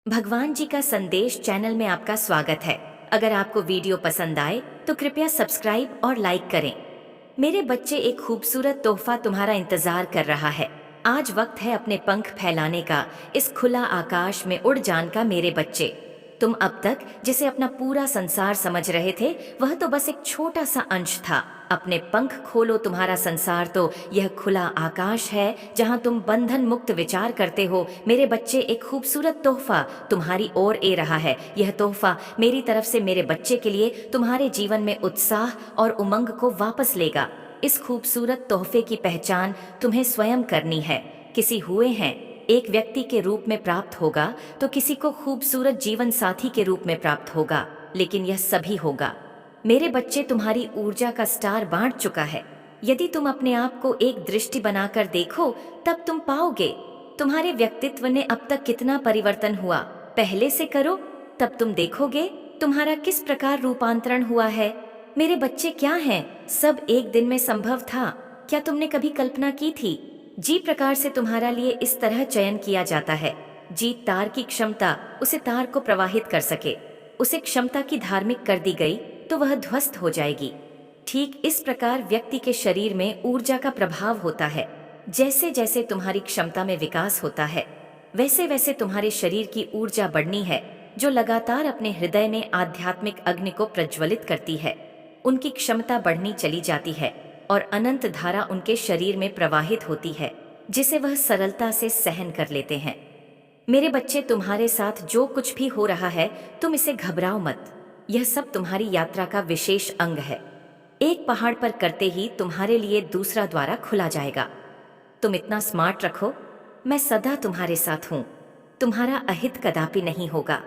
भगवान जी का संदेश चैनल में आपका स्वागत है। अगर आपको वीडियो पसंद आए तो कृपया सब्सक्राइब और लाइक करें। मेरे बच्चे, एक खूबसूरत तोहफा तुम्हारा इंतजार कर रहा है। आज वक्त है अपने पंख फैलाने का, इस खुला आकाश में उड़ जान का मेरे बच्चे। तुम अब तक जिसे अपना पूरा संसार समझ रहे थे, वह तो बस एक छोटा सा अंश था। अपने पंख खोलो, तुम्हारा संसार तो यह खुला आकाश है जहां तुम बंधन मुक्त विचार करते हो। मेरे बच्चे, एक खूबसूरत तोहफा तुम्हारी ओर ए रहा है। यह तोहफा मेरी तरफ से मेरे बच्चे के लिए तुम्हारे जीवन में उत्साह और उमंग को वापस लेगा। इस खूबसूरत तोहफे की पहचान तुम्हें स्वयं करनी है। किसी हुए हैं एक व्यक्ति के रूप में प्राप्त होगा, तो किसी को खूबसूरत जीवन साथी के रूप में प्राप्त होगा, लेकिन यह सभी होगा। मेरे बच्चे, तुम्हारी ऊर्जा का स्टार बांट चुका है। यदि तुम अपने आप को एक दृष्टि बनाकर देखो, तब तुम पाओगे तुम्हारे व्यक्तित्व ने अब तक कितना परिवर्तन हुआ। पहले से करो, तब तुम देखोगे तुम्हारा किस प्रकार रूपांतरण हुआ है। मेरे बच्चे, क्या हैं सब एक दिन में संभव था? क्या तुमने कभी कल्पना की थी? जी प्रकार से तुम्हारा लिए इस तरह चयन किया जाता है। जीत तार की क्षमता उसे तार को प्रवाहित कर सके, उसे क्षमता की धार्मिक कर दी गई तो वह ध्वस्त हो जाएगी। ठीक इस प्रकार व्यक्ति के शरीर में ऊर्जा का प्रभाव होता है। जैसे जैसे तुम्हारी क्षमता में विकास होता है, वैसे वैसे तुम्हारे शरीर की ऊर्जा बढ़नी है, जो लगातार अपने हृदय में आध्यात्मिक अग्नि को प्रज्वलित करती है। उनकी क्षमता बढ़नी चली जाती है और अनंत धारा उनके शरीर में प्रवाहित होती है, जिसे वह सरलता से सहन कर लेते हैं। मेरे बच्चे, तुम्हारे साथ जो कुछ भी हो रहा है, तुम इसे घबराओ मत। यह सब तुम्हारी यात्रा का विशेष अंग है। एक पहाड़ पर करते ही तुम्हारे लिए दूसरा द्वारा खुला जाएगा। तुम इतना स्मार्ट रखो, मैं सदा तुम्हारे साथ हूँ। तुम्हारा अहित कदापि नहीं होगा।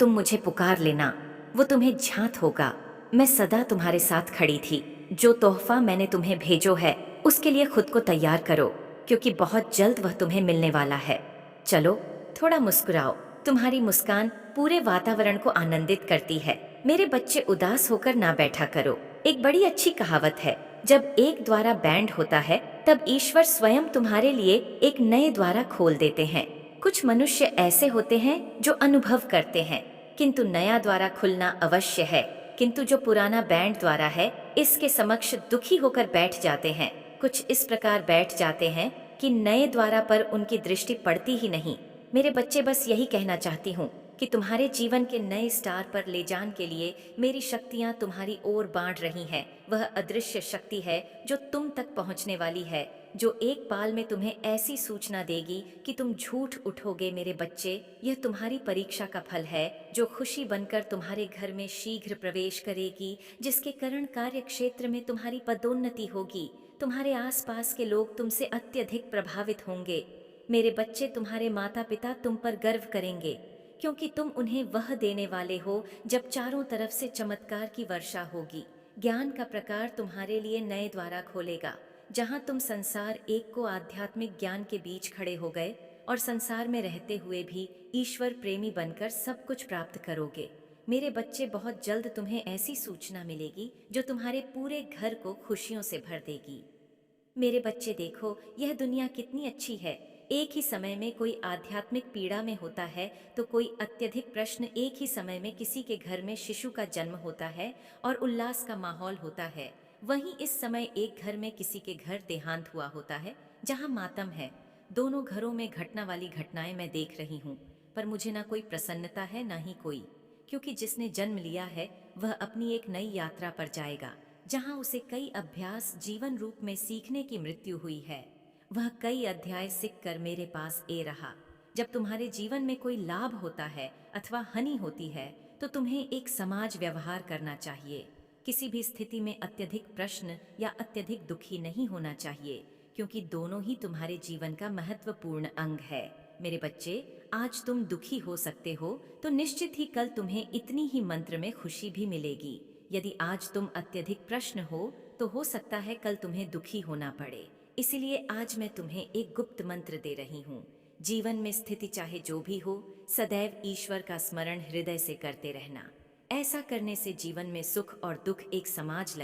तुम मुझे पुकार लेना, वो तुम्हें ज्ञात होगा। मैं सदा तुम्हारे साथ खड़ी थी। जो तोहफा मैंने तुम्हें भेजो है, उसके लिए खुद को तैयार करो, क्योंकि बहुत जल्द वह तुम्हें मिलने वाला है। चलो, थोड़ा मुस्कुराओ। तुम्हारी मुस्कान पूरे वातावरण को आनंदित करती है। मेरे बच्चे, उदास होकर ना बैठा करो। एक बड़ी अच्छी कहावत है, जब एक द्वारा बैंड होता है, तब ईश्वर स्वयं तुम्हारे लिए एक नए द्वारा खोल देते हैं। कुछ मनुष्य ऐसे होते हैं जो अनुभव करते हैं, किंतु नया द्वारा खुलना अवश्य है। किंतु जो पुराना बैंड द्वारा है, इसके समक्ष दुखी होकर बैठ जाते हैं। कुछ इस प्रकार बैठ जाते हैं कि नए द्वारा पर उनकी दृष्टि पड़ती ही नहीं। मेरे बच्चे, बस यही कहना चाहती हूँ कि तुम्हारे जीवन के नए स्टार पर ले जाने के लिए मेरी शक्तियाँ तुम्हारी ओर बांट रही हैं। वह अदृश्य शक्ति है जो तुम तक पहुँचने वाली है, जो एक पाल में तुम्हें ऐसी सूचना देगी कि तुम झूठ उठोगे। मेरे बच्चे, यह तुम्हारी परीक्षा का फल है, जो खुशी बनकर तुम्हारे घर में शीघ्र प्रवेश करेगी, जिसके कारण कार्य क्षेत्र में तुम्हारी पदोन्नति होगी। तुम्हारे आसपास के लोग तुमसे अत्यधिक प्रभावित होंगे। मेरे बच्चे, तुम्हारे माता पिता तुम पर गर्व करेंगे, क्योंकि तुम उन्हें वह देने वाले हो जब चारों तरफ से चमत्कार की वर्षा होगी। ज्ञान का प्रकार तुम्हारे लिए नए द्वारा खोलेगा, जहां तुम संसार एक को आध्यात्मिक ज्ञान के बीच खड़े हो गए और संसार में रहते हुए भी ईश्वर प्रेमी बनकर सब कुछ प्राप्त करोगे। मेरे बच्चे, बहुत जल्द तुम्हें ऐसी सूचना मिलेगी जो तुम्हारे पूरे घर को खुशियों से भर देगी। मेरे बच्चे, देखो यह दुनिया कितनी अच्छी है। एक ही समय में कोई आध्यात्मिक पीड़ा में होता है, तो कोई अत्यधिक प्रश्न। एक ही समय में किसी के घर में शिशु का जन्म होता है और उल्लास का माहौल होता है। वहीं इस समय एक घर में किसी के घर देहांत हुआ होता है, जहां मातम है। दोनों घरों में घटना वाली घटनाएं मैं देख रही हूँ, पर मुझे ना कोई प्रसन्नता है ना ही कोई, क्योंकि जिसने जन्म लिया है वह अपनी एक नई यात्रा पर जाएगा, जहां उसे कई अभ्यास जीवन रूप में सीखने की मृत्यु हुई है। वह कई अध्याय सीख कर मेरे पास ए रहा। जब तुम्हारे जीवन में कोई लाभ होता है अथवा हानि होती है, तो तुम्हें एक समाज व्यवहार करना चाहिए। किसी भी स्थिति में अत्यधिक प्रश्न या अत्यधिक दुखी नहीं होना चाहिए, क्योंकि दोनों ही तुम्हारे जीवन का महत्वपूर्ण अंग है। मेरे बच्चे, आज तुम दुखी हो सकते हो, तो निश्चित ही कल तुम्हें इतनी ही मंत्र में खुशी भी मिलेगी। यदि आज तुम अत्यधिक प्रश्न हो, तो हो सकता है कल तुम्हें दुखी होना पड़े। इसलिए आज मैं तुम्हें एक गुप्त मंत्र दे रही हूँ। जीवन में स्थिति चाहे जो भी हो, सदैव ईश्वर का स्मरण हृदय से करते रहना। ऐसा करने से जीवन में सुख और दुख एक समाज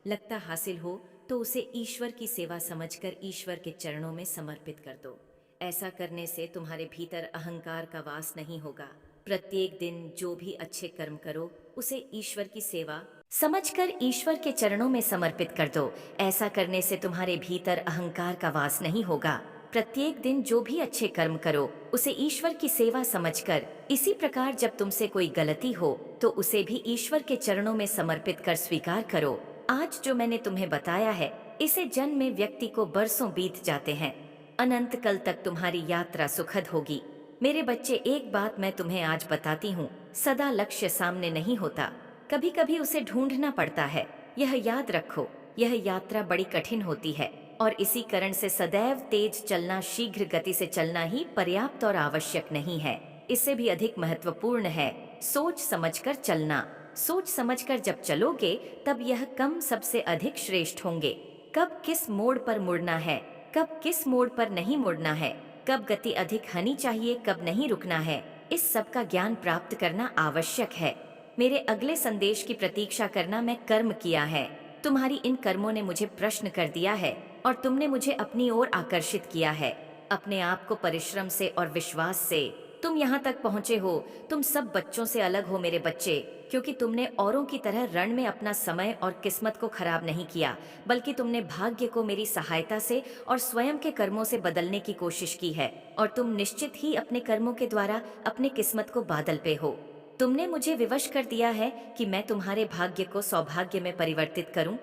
लगता हासिल हो, तो उसे ईश्वर की सेवा समझकर ईश्वर के चरणों में समर्पित कर दो। ऐसा करने से तुम्हारे भीतर अहंकार का वास नहीं होगा। प्रत्येक दिन जो भी अच्छे कर्म करो उसे ईश्वर की सेवा समझकर ईश्वर के चरणों में समर्पित कर दो। ऐसा करने से तुम्हारे भीतर अहंकार का वास नहीं होगा। प्रत्येक दिन जो भी अच्छे कर्म करो उसे ईश्वर की सेवा समझकर, इसी प्रकार जब तुमसे कोई गलती हो तो उसे भी ईश्वर के चरणों में समर्पित कर स्वीकार करो। आज जो मैंने तुम्हें बताया है, इसे जन्म में व्यक्ति को बरसों बीत जाते हैं, अनंत कल तक तुम्हारी यात्रा सुखद होगी। मेरे बच्चे, एक बात मैं तुम्हें आज बताती हूँ, सदा लक्ष्य सामने नहीं होता, कभी कभी उसे ढूंढना पड़ता है। यह याद रखो, यह यात्रा बड़ी कठिन होती है और इसी कारण से सदैव तेज चलना, शीघ्र गति से चलना ही पर्याप्त और आवश्यक नहीं है। इससे भी अधिक महत्वपूर्ण है सोच समझकर चलना। सोच समझकर जब चलोगे तब यह कम सबसे अधिक श्रेष्ठ होंगे। कब किस मोड़ पर मुड़ना है, कब किस मोड़ पर नहीं मुड़ना है, कब गति अधिक होनी चाहिए, कब नहीं रुकना है, इस सब का ज्ञान प्राप्त करना आवश्यक है। मेरे अगले संदेश की प्रतीक्षा करना। मैं कर्म किया है, तुम्हारी इन कर्मों ने मुझे प्रश्न कर दिया है और तुमने मुझे अपनी ओर आकर्षित किया है। अपने आप को परिश्रम से और विश्वास से तुम यहाँ तक पहुँचे हो। तुम सब बच्चों से अलग हो मेरे बच्चे, क्योंकि तुमने औरों की तरह रण में अपना समय और किस्मत को खराब नहीं किया, बल्कि तुमने भाग्य को मेरी सहायता से और स्वयं के कर्मों से बदलने की कोशिश की है। और तुम निश्चित ही अपने कर्मों के द्वारा अपने किस्मत को बादल पे हो। तुमने मुझे विवश कर दिया है कि मैं तुम्हारे भाग्य को सौभाग्य में परिवर्तित करूं।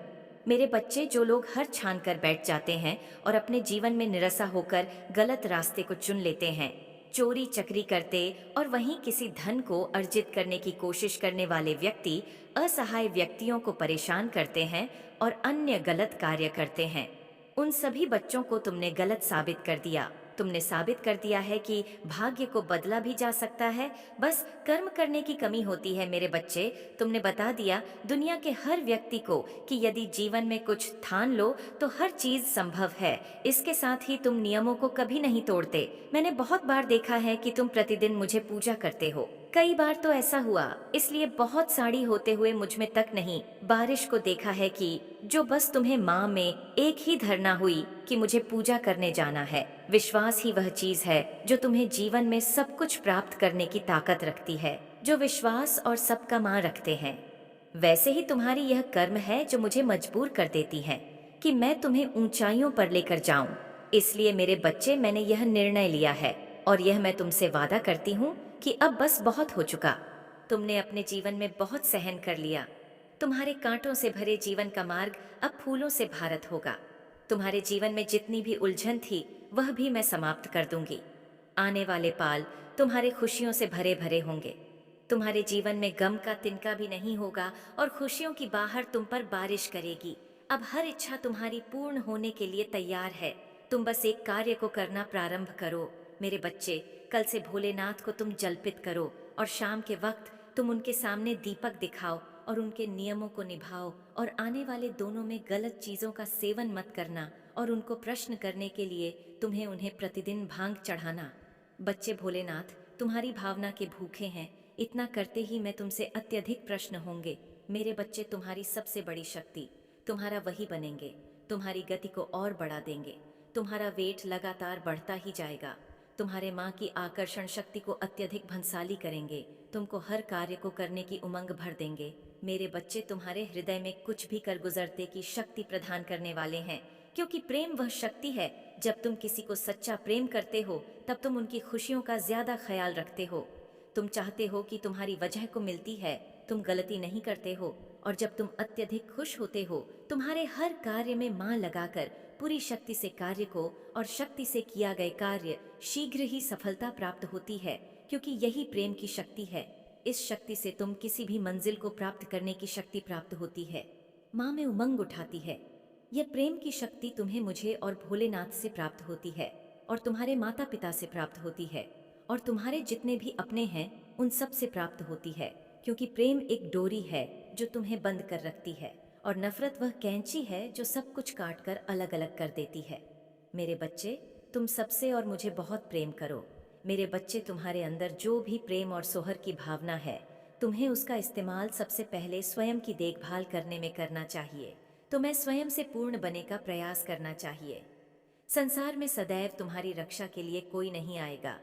मेरे बच्चे, जो लोग हर छान कर बैठ जाते हैं और अपने जीवन में निराशा होकर गलत रास्ते को चुन लेते हैं, चोरी चकरी करते और वहीं किसी धन को अर्जित करने की कोशिश करने वाले व्यक्ति असहाय व्यक्तियों को परेशान करते हैं और अन्य गलत कार्य करते हैं, उन सभी बच्चों को तुमने गलत साबित कर दिया। तुमने साबित कर दिया है कि भाग्य को बदला भी जा सकता है, बस कर्म करने की कमी होती है। मेरे बच्चे, तुमने बता दिया दुनिया के हर व्यक्ति को कि यदि जीवन में कुछ ठान लो तो हर चीज संभव है। इसके साथ ही तुम नियमों को कभी नहीं तोड़ते। मैंने बहुत बार देखा है कि तुम प्रतिदिन मुझे पूजा करते हो। कई बार तो ऐसा हुआ, इसलिए बहुत साड़ी होते हुए मुझ में तक नहीं, बारिश को देखा है कि जो बस तुम्हें माँ में एक ही धरना हुई कि मुझे पूजा करने जाना है। विश्वास ही वह चीज है जो तुम्हें जीवन में सब कुछ प्राप्त करने की ताकत रखती है। जो विश्वास और सबका माँ रखते हैं, वैसे ही तुम्हारी यह कर्म है जो मुझे मजबूर कर देती है कि मैं तुम्हें ऊंचाइयों पर लेकर जाऊं। इसलिए मेरे बच्चे, मैंने यह निर्णय लिया है और यह मैं तुमसे वादा करती हूँ कि अब बस बहुत हो चुका। तुमने अपने जीवन में बहुत सहन कर लिया। तुम्हारे कांटों से भरे जीवन का मार्ग अब फूलों से भारत होगा। तुम्हारे जीवन में जितनी भी उलझन थी वह भी मैं समाप्त कर दूंगी। आने वाले पाल तुम्हारे खुशियों से भरे भरे होंगे। तुम्हारे जीवन में गम का तिनका भी नहीं होगा और खुशियों की बाहर तुम पर बारिश करेगी। अब हर इच्छा तुम्हारी पूर्ण होने के लिए तैयार है। तुम बस एक कार्य को करना प्रारंभ करो मेरे बच्चे। कल से भोलेनाथ को तुम जल्पित करो और शाम के वक्त तुम उनके सामने दीपक दिखाओ और उनके नियमों को निभाओ। और आने वाले दोनों में गलत चीजों का सेवन मत करना और उनको प्रश्न करने के लिए तुम्हें उन्हें प्रतिदिन भांग चढ़ाना। बच्चे, भोलेनाथ तुम्हारी भावना के भूखे हैं। इतना करते ही मैं तुमसे अत्यधिक प्रश्न होंगे। मेरे बच्चे, तुम्हारी सबसे बड़ी शक्ति तुम्हारा वही बनेंगे। तुम्हारी गति को और बढ़ा देंगे। तुम्हारा वेट लगातार बढ़ता ही जाएगा। तुम्हारे माँ की आकर्षण शक्ति को अत्यधिक भंसाली करेंगे। तुमको हर कार्य को करने की उमंग भर देंगे। मेरे बच्चे, तुम्हारे हृदय में कुछ भी कर गुजरते की शक्ति प्रदान करने वाले हैं, क्योंकि प्रेम वह शक्ति है। जब तुम किसी को सच्चा प्रेम करते हो तब तुम उनकी खुशियों का ज्यादा ख्याल रखते हो। तुम चाहते हो कि तुम्हारी वजह को मिलती है, तुम गलती नहीं करते हो। और जब तुम अत्यधिक खुश होते हो, तुम्हारे हर कार्य में मां लगाकर पूरी शक्ति से कार्य को और शक्ति से किया गया कार्य शीघ्र ही सफलता प्राप्त होती है, क्योंकि यही प्रेम की शक्ति है। इस शक्ति से तुम किसी भी मंजिल को प्राप्त करने की शक्ति प्राप्त होती है। माँ में उमंग उठाती है। यह प्रेम की शक्ति तुम्हें, मुझे और भोलेनाथ से प्राप्त होती है और तुम्हारे माता पिता से प्राप्त होती है और तुम्हारे जितने भी अपने हैं उन सब से प्राप्त होती है, क्योंकि प्रेम एक डोरी है जो तुम्हें बंद कर रखती है और नफरत वह कैंची है जो सब कुछ काट कर अलग अलग कर देती है। मेरे बच्चे, तुम सबसे और मुझे बहुत प्रेम करो। मेरे बच्चे, तुम्हारे अंदर जो भी प्रेम और सोहर की भावना है, तुम्हें उसका इस्तेमाल सबसे पहले स्वयं की देखभाल करने में करना चाहिए। तुम्हें स्वयं से पूर्ण बनने का प्रयास करना चाहिए। संसार में सदैव तुम्हारी रक्षा के लिए कोई नहीं आएगा।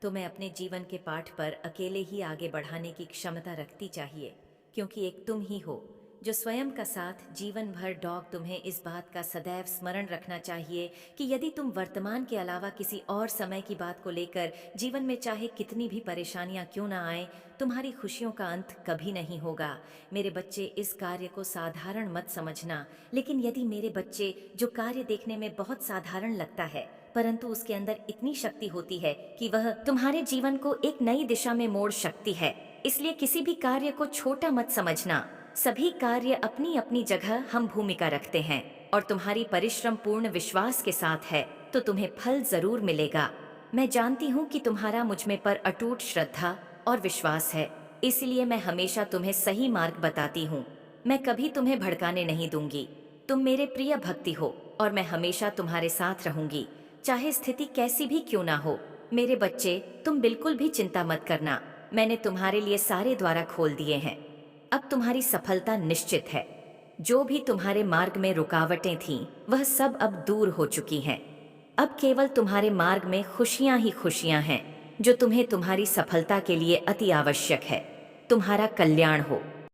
तुम्हें अपने जीवन के पाठ पर अकेले ही आगे बढ़ाने की क्षमता रखती चाहिए, क्योंकि एक तुम ही हो जो स्वयं का साथ जीवन भर डॉग। तुम्हें इस बात का सदैव स्मरण रखना चाहिए कि यदि तुम वर्तमान के अलावा किसी और समय की बात को लेकर जीवन में चाहे कितनी भी परेशानियां क्यों ना आए, तुम्हारी खुशियों का अंत कभी नहीं होगा। मेरे बच्चे, इस कार्य को साधारण मत समझना, लेकिन यदि मेरे बच्चे जो कार्य देखने में बहुत साधारण लगता है, परंतु उसके अंदर इतनी शक्ति होती है कि वह तुम्हारे जीवन को एक नई दिशा में मोड़ सकती है। इसलिए किसी भी कार्य को छोटा मत समझना। सभी कार्य अपनी अपनी जगह हम भूमिका रखते हैं, और तुम्हारी परिश्रम पूर्ण विश्वास के साथ है तो तुम्हें फल जरूर मिलेगा। मैं जानती हूँ कि तुम्हारा मुझ में पर अटूट श्रद्धा और विश्वास है, इसलिए मैं हमेशा तुम्हें सही मार्ग बताती हूँ। मैं कभी तुम्हें भड़काने नहीं दूंगी। तुम मेरे प्रिय भक्ति हो और मैं हमेशा तुम्हारे साथ रहूंगी, चाहे स्थिति कैसी भी क्यों ना हो। मेरे बच्चे, तुम बिल्कुल भी चिंता मत करना। मैंने तुम्हारे लिए सारे द्वार खोल दिए हैं। अब तुम्हारी सफलता निश्चित है। जो भी तुम्हारे मार्ग में रुकावटें थीं, वह सब अब दूर हो चुकी हैं। अब केवल तुम्हारे मार्ग में खुशियां ही खुशियां हैं, जो तुम्हें तुम्हारी सफलता के लिए अति आवश्यक है। तुम्हारा कल्याण हो।